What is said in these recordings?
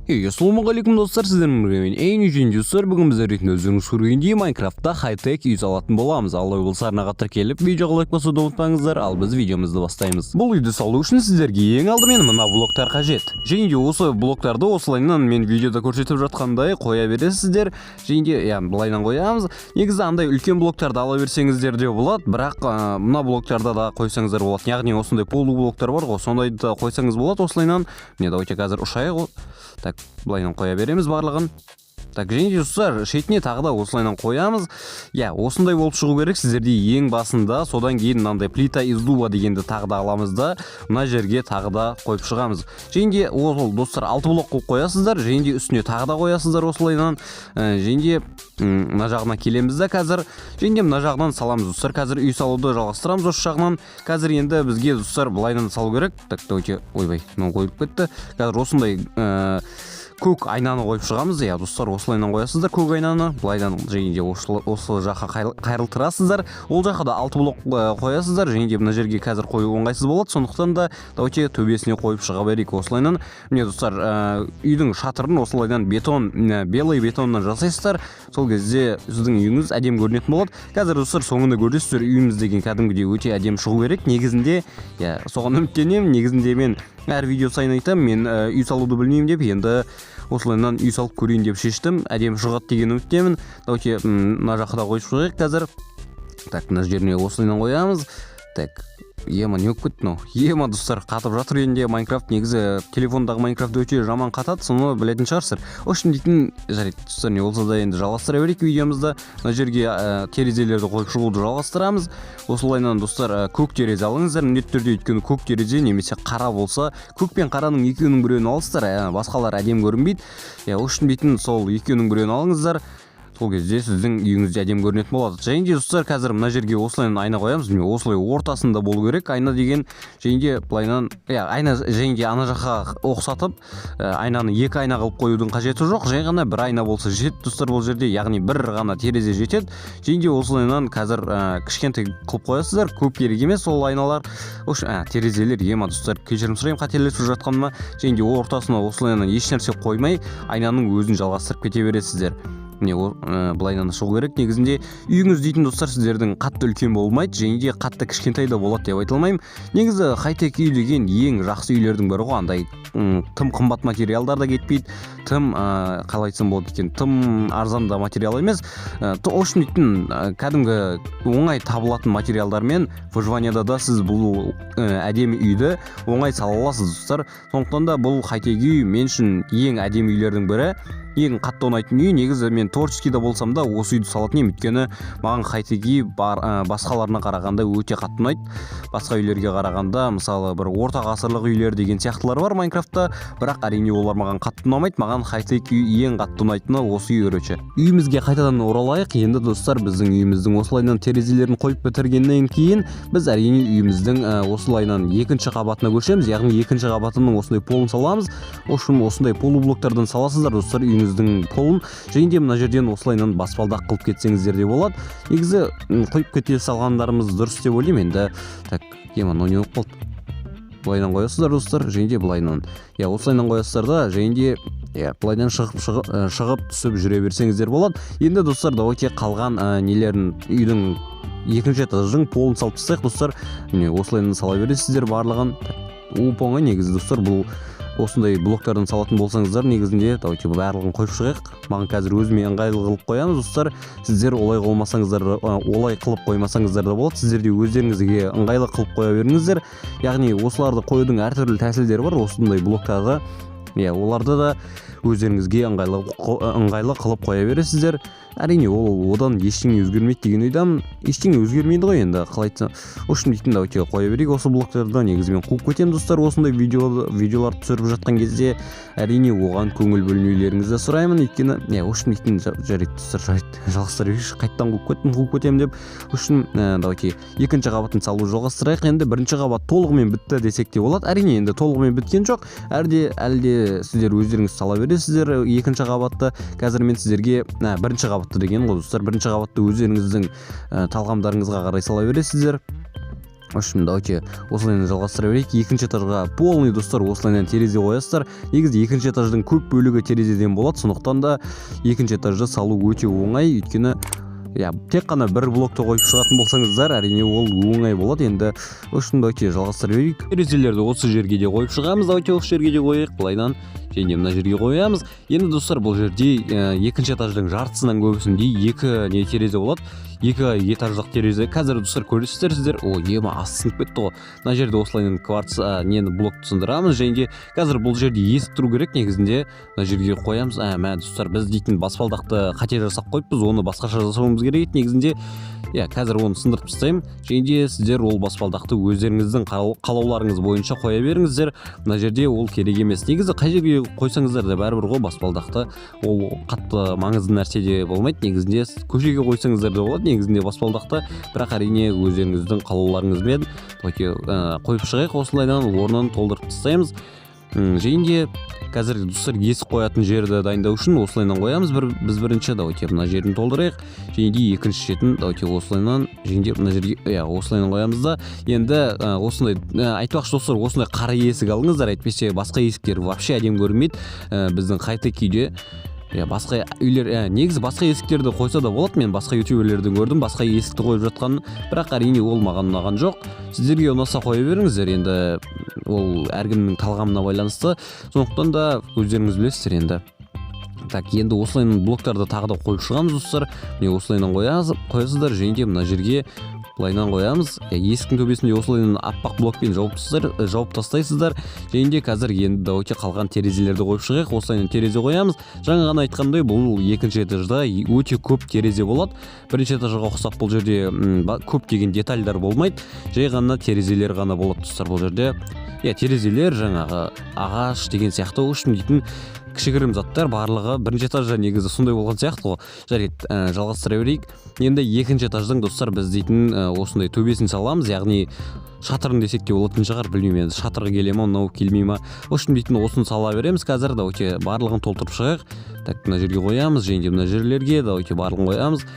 Ассалаумағалейкум достар, сіздермен бірге мен достар, бүгін біздер ретінде өздеріңіз көргендей Майнкрафтта хай-тек үй салатын боламыз. Алла болса арнаға тіркеліп, видеоға лайк басуды ұмытпаңыздар, ал біз видеомызды бастаймыз. Бұл үйді салу үшін сіздерге ең алдымен мына блоктар қажет. Және де осы блоктарды осылайынан мен видеода көрсетіп жатқандай қоя бересіздер. Және де былайынан қоямыз. Негізі андай үлкен блоктарды ала берсеңіздер де болады, бірақ мына блоктарда да қойсаңыздар болады. Яғни осындай полу блоктар бар ғой, сондайды да қойсаңыз болады осылайынан. Міне давайте қазір ұшайық. Так, былайынан қоя береміз барлығын. Так, және де достар, шетіне тағы да осылайынан қоямыз. Осындай болып шығу керек. Сіздерде ең басында, содан кейін мынандай плита из дуба дегенді тағы да аламыз да, мына жерге тағы да қойып шығамыз. Және де ол достар 6 блок қойып қоясыздар, және де үстіне тағы да қоясыздар осылайынан. Және де мына жағына келеміз да қазір. Және де мына жағынан саламыз достар. Қазір үй салуды жалғастырамыз осы жағынан. Қазір енді бізге достар былайынан салу керек. Так, давайте, ойбай, мынау қойып кетті. Қазір осындай көк айнаны қойып шығамыз. Достар, осылайынан қоясыздар көк айнаны. Былайдан және де осы жаққа қайрылтырасыздар. Ол жаққа да 6 блок қоясыздар. Және де мына жерге қазір қою оңайсыз болады. Сондықтан да давайте төбесіне қойып шыға берейік осылайынан. Міне достар, үйдің шатырын осылайдан белый бетоннан жасайсыздар. Сол кезде сіздің үйіңіз әдем көрінетін болады. Қазір достар, соңында көресіздер, үйіміз деген кәдімгідей өте әдем шығу керек. Негізінде, соған үміттенемін. Негізінде мен әр видео сайын айтамын, мен үй салуды білмеймін деп, енді осылайынан үй салып көрейін деп шештім. Әдем шығады деген үміттемін. Давайте мына жаққа да қойып шығайық қазір. Так, мына жеріне осылайынан қоямыз. Так, не өп кетті достар, қатып жатыр енді. Майнкрафт негізі телефондағы Майнкрафт өте жаман қатады, соны білетін шығарсыздар. Үшін дейтін жарайды достар, не болса да енді жалғастыра берейік видеомызды. Мына жерге терезелерді қойып шығуды жалғастырамыз. Осылайынан достар, көк терезе алыңыздар. Міндетті түрде, өйткені көк терезе немесе қара болса, көк пен қараның екеуінің біреуін алыңыздар, басқалар әдем көрінбейді. Үшін дейтін сол екеуінің біреуін алыңыздар. Сол кезде сіздің үйіңізде әдем көрінетін болады. Және де достар, қазір мына жерге осылайынан айна қоямыз. Осылай ортасында болу керек айна деген. Және де былайынан айна, және де ана жаққа ұқсатып, айнаны екі айна қылып қоюдың қажеті жоқ. Жай ғана бір айна болса жетеді достар бұл жерде. Яғни бір ғана терезе жетеді. Және де осылайынан қазір кішкентай қылып қоясыздар. Көп керек емес ол айналар. Терезелер достар, кешірім сұраймын қателесіп жатқаныма. Және де ортасына осылайынан ешнәрсе қоймай айнаның өзін жалғастырып кете бересіздер. Былайынан шығу керек. Негізінде үйіңіз дейтін достар сіздердің қатты үлкен болмайды, және де қатты кішкентай да болады деп айта алмаймын. Негізі хай-тек үй деген ең жақсы үйлердің бірі ғой. Андай тым қымбат материалдар да кетпейді, тым қалай айтсам болады екен, тым арзан да материал емес. Үшін дейтін кәдімгі оңай табылатын материалдармен выживанияда да сіз бұл әдемі үйді оңай сала аласыз достар. Сондықтан да бұл хай-тек үй мен үшін ең әдемі үйлердің бірі. Ең қатты ұнайтын үй. Негізі мен творческийда болсам да осы үйді салатын едім, өйткені маған хай-тек үй басқаларына қарағанда өте қатты ұнайды. Басқа үйлерге қарағанда, мысалы бір орта ғасырлық үйлер деген сияқтылар бар Майнкрафтта, бірақ әрине олар маған қатты ұнамайды. Маған хай-тек үй ең қатты ұнайтыны осы үй өречі. Үйімізге қайтадан оралайық. Енді достар, біздің үйіміздің осылайынан терезелерін қойып бітіргеннен кейін біз әрине үйіміздің осылайынан екінші қабатына көшеміз. Яғни екінші қабатының осындай полын саламыз. Осындай полу блоктардан саласыздар достар үйіңіздің полын. Және де мына жерден осылайынан баспалдақ қылып кетсеңіздер де болады. Негізі қойып кете салғандарымыз дұрыс деп ойлаймын. Енді так, не болып қалды. Былайынан қоясыздар достар, және де былайынан. Осылайынан қоясыздар да, және де былайдан шығып түсіп жүре берсеңіздер болады. Енді достар, давайте қалған нелерін үйдің екінші этаждың полын салып тастайық достар. Осылайынан сала бересіздер барлығын. Оңай негізі достар, бұл осындай блоктардан салатын болсаңыздар, негізінде давайте барлығын қойып шығайық. Маған қазір өзіме ыңғайлы қылып қоямыз достар. Сіздер олай қылып қоймасаңыздар да болады. Сіздер де өздеріңізге ыңғайлы қылып қоя беріңіздер. Яғни осыларды қоюдың әртүрлі тәсілдері бар. Осындай блоктарды, оларды да өздеріңізге ыңғайлы қылып қоя бересіздер. Әрине одан ештеңе өзгермейді деген ойдамын. Ештеңе өзгермейді ғой енді, қалай айтсам. Үшін дейтін давайте қоя берейік осы блоктарды. Негізі мен қуып кетемін достар, осындай видеоларды түсіріп жатқан кезде. Әрине оған көңіл бөлмеулеріңізді сұраймын. Өйткені үшін дейтін жарайды достар, жалғастыра берейікші, қайттан қуып кетемін деп. Үшін давайте екінші қабатын салу жалғастырайық. Енді бірінші қабат толығымен бітті десек те болады. Әрине енді толығымен біткен жоқ. Әлде сіздер өздеріңіз сала бересіздер екінші қабатты. Қазір мен сіздерге бірінші қабатты деген ғой достар. Бірінші қабатты өздеріңіздің талғамдарыңызға қарай сала бересіздер. В общем, давайте осылайынан жалғастыра берейік. Екінші этажға полный достар осылайынан терезе қоясыздар. Негізі екінші этаждың көп бөлігі терезеден болады, сондықтан да екінші этажды салу өте оңай, өйткені тек қана бір блокты қойып шығатын болсаңыздар, әрине ол оңай болады. Енді үшін давайте жалғастыра берейік. Терезелерді осы жерге де қойып шығамыз. Давайте осы жерге де қояйық. Былайдан және мына жерге қоямыз. Енді достар, бұл жерде екінші этаждың жартысынан көбісінде екі терезе болады. Екі этаждық терезе. Қазір достар көресіздер сіздер. Ема асы сынып кетті ғой. Мына жерде осылайынан кварц блокты сындырамыз. Және қазір бұл жерде есік тұру керек. Негізінде мына жерге қоямыз. Достар, біз дейтін баспалдақты қате жасап қойыппыз. Оны басқаша жасауымыз керек. Негізінде қазір оны сындырып тастаймын. Және сіздер ол баспалдақты өздеріңіздің қалауларыңыз бойынша қоя беріңіздер. Мына жерде ол керек емес. Негізі қай жерге қойсаңыздар да бәрібір ғой баспалдақты. Ол қатты маңызды нәрсе де болмайды. Негізінде көшеге қойсаңыздар да болады. Негізінде баспалдақты, бірақ әрине өздеріңіздің қалауларыңызбен қойып шығайық. Осылайдан орнын толтырып тастаймыз. Және қазір достар есік қоятын жерді дайындау үшін осылайынан қоямыз. Біз бірінші давайте мына жерін толтырайық. Және де екінші шетін давайте осылайынан және мына жерге осылайынан қоямыз да. Енді осындай айтпақшы достар, осындай қара есік алыңыздар, әйтпесе басқа есіктер вообще әдемі көрінбейді. Біздің Хайтек үйде басқа үйлер негізі басқа есіктерді қойса да болады. Мен басқа ютуберлерден көрдім басқа есікті қойып жатқанын, бірақ әрине ол маған ұнаған жоқ. Сіздерге ұнаса қоя беріңіздер. Енді ол әркімнің талғамына байланысты. Сондықтан да өздеріңіз білесіздер. Енді осылайынан блоктарды тағы да қойып шығамыз достар. Міне осылайынан қоясыздар. Және де мына жерге былайынан қоямыз. Есіктің төбесінде осылайынан аппақ блокпен жауып тастайсыздар. Және де қазір енді давайте қалған терезелерді қойып шығайық. Осылайынан терезе қоямыз. Жаңа ғана айтқандай, бұл екінші этажда өте көп терезе болады. Бірінші этажға ұқсап бұл жерде көп деген детальдар болмайды. Жай ғана терезелер ғана болады достар бұл жерде. Терезелер жаңағы ағаш деген сияқты үшін дейтін кішігірім заттар барлығы бірінші этажда негізі сондай болған сияқты ғой. Жарайды, жалғастыра берейік. Енді екінші этаждың достар біз дейтін осындай төбесін саламыз, яғни шатырын десек те болатын шығар, білмеймін енді шатырға келе ма, мынау келмей ма. Осыны дейтін осыны сала береміз. Қазір давайте барлығын толтырып шығайық. Мына жерге қоямыз, және мына жерлерге давайте барлығын қоямыз.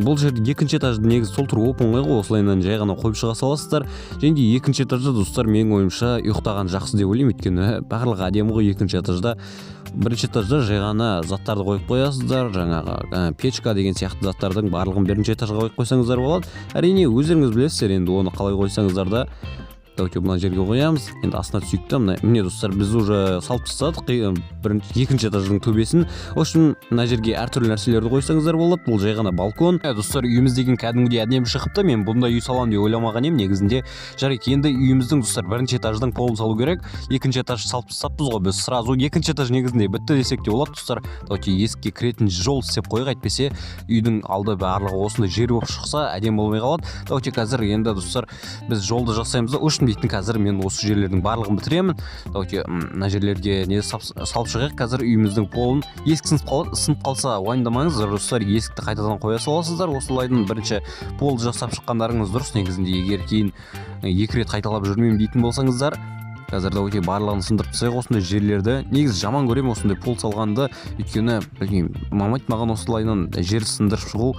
Бұл жерде екінші этажды негізі толтыру оңай ғой, осылайынан жай ғана қойып шыға саласыздар. Және де екінші этажда достар менің ойымша ұйықтаған жақсы деп ойлаймын, өйткені барлығы әдемі ғой екінші этажда. Бірінші этажда жай ғана заттарды қойып қоясыздар, жаңағы печка деген сияқты заттардың барлығын бірінші этажға қойып қойсаңыздар болады. Әрине өздеріңіз білесіздер, енді оны қалай қойсаңыздар да. Давайте мына жерге қоямыз. Енді астына түсейік та. Міне достар, біз уже салып тастадық екінші этаждың төбесін. Үшін мына жерге әртүрлі нәрселерді қойсаңыздар болады. Бұл жай ғана балкон. Достар, үйіміз деген кәдімгідей әдемі шығыпты. Мен бұндай үй саламын деп ойламаған едім негізінде. Жарайды, енді үйіміздің достар бірінші этаждың полын салу керек. Екінші этаж салып тастаппыз ғой біз. Сразу екінші этаж негізінде бітті десек те болады достар. Давайте есікке кіретін жол істеп қойық, әйтпесе үйдің алды барлығы осындай жер болып шықса әдемі болмай қалады. Давайте қазір енді достар біз жолды жасаймыз. Дейтін қазір мен осы жерлердің барлығын бітіремін. Давайте мына жерлерге салып шығайық. Қазір үйіміздің полын есік сынып қалса уайымдамаңыздар достар, есікті қайтадан қоя саласыздар. Осылайдан бірінші пол жасап шыққандарыңыз дұрыс. Негізінде егер кейін екі рет қайталап жүрмеймін дейтін болсаңыздар, қазір давайте барлығын сындырып тастайық осындай жерлерді. Негізі жаман көремін осындай пол салғанды, өйткені білмеймін, маған осылайынан жер сындырып шығу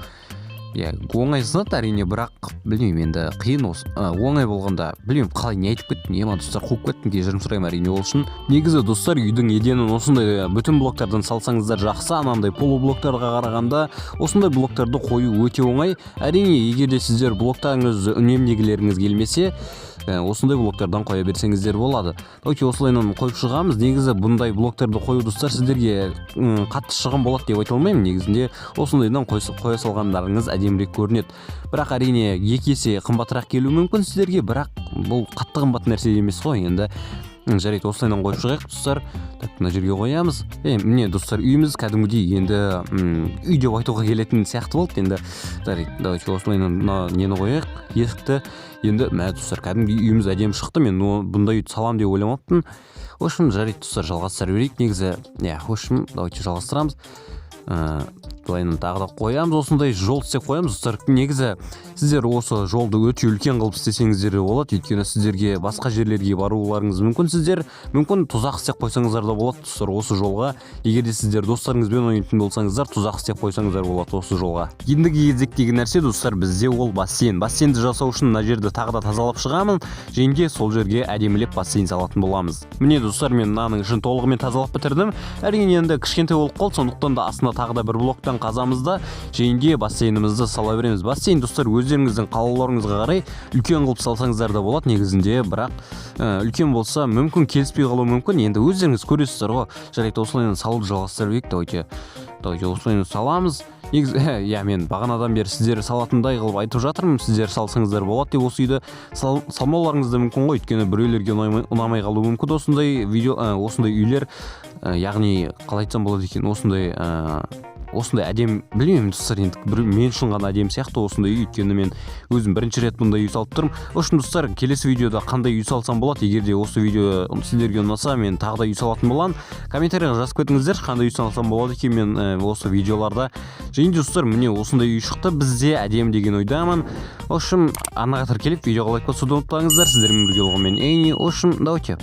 оңай сынады әрине, бірақ білмеймін, енді қиын оңай болғанда білмеймін қалай не айтып кеттім, ема достар қуып кеттім, кешірім сұраймын әрине ол үшін. Негізі достар, үйдің еденін осындай бүтін блоктардан салсаңыздар жақсы, анандай полублоктарға қарағанда осындай блоктарды қою өте оңай. Әрине, егер де сіздер блоктарыңыз үнемдегілеріңіз келмесе, осындай блоктардан қоя берсеңіздер болады. Давайте осылайынан қойып шығамыз. Негізі бұндай блоктарды қою достар сіздерге қатты шығын болады деп айта алмаймын. Негізінде осындайдан қоя салғандарыңыз әдемірек көрінеді. Бірақ әрине екі есе қымбатырақ келуі мүмкін сіздерге, бірақ бұл қатты қымбат нәрсе емес қой. Енді жарайды, осылайынан қойып шығайық достар. Мына жерге қоямыз. Міне достар, үйіміз кәдімгідей енді үй деп айтуға келетін сияқты болды. Енді жарайды, давайте осылайынан нені қояйық, есікті. Енді достар, кәдімгі үйіміз әдемі шықты. Мен бұндай үйді салам деп ойламаппын.Ошым жарайды достар, жалғастыра берейік. Негізі, давайте жалғастырамыз. былайынан тағы да қоямыз, осындай жол істеп қоямыз достар. Негізі сіздер осы жолды өте үлкен қылып істесеңіздер де болады, өйткені сіздерге басқа жерлерге баруларыңыз мүмкін. Сіздер мүмкін тұзақ істеп қойсаңыздар да болады достар осы жолға. Егер де сіздер достарыңызбен ойнайтын болсаңыздар, тұзақ істеп қойсаңыздар болады осы жолға. Ендігі кезектегі нәрсе достар бізде ол бассейн. Бассейнді жасау үшін мына жерді тағы да тазалап шығамын, және сол жерге әдемілеп бассейн салатын боламыз. Міне достар, мен мынаның ішін толығымен тазалап бітірдім. Әрине енді кішкентай болып қалды, сондықтан да астына тағы да бір блоктан қазамыз да және бассейнімізді сала береміз. Бассейн достар өздеріңіздің қалауларыңызға қарай үлкен қылып салсаңыздар да болады негізінде, бірақ үлкен болса мүмкін келіспей қалуы мүмкін. Енді өздеріңіз көресіздер ғой. Жарайды, осылайынан салуды жалғастырайық. Давайте осылайынан саламыз. Негізі мен бағанадан бері сіздер салатындай қылып айтып жатырмын, сіздер салсаңыздар болады деп. Осы үйді салмауларыңыз да мүмкін ғой, өйткені біреулерге ұнамай қалуы мүмкін осындай осындай үйлер, яғни қалай айтсам болады екен, осындай әдем, білмеймін достар, енді мен үшін ғана әдем сияқты осындай үй, өйткені мен өзім бірінші рет бұндай үй салып тұрмын. Үшін достар, келесі видеода қандай үй салсам болады, егер де осы видео сіздерге ұнаса, мен тағы да үй салатын боламын. Комментарийға жазып кетіңіздер, қандай үй салсам болады екен мен осы видеоларда. Және достар, міне осындай үй шықты, бізде әдем деген ойдамын. Ошым, ана қатар келіп видеоға лайк басуды ұмытпаңыздар. Сіздермен бірге болған мен Эйни. Ошым, давайте.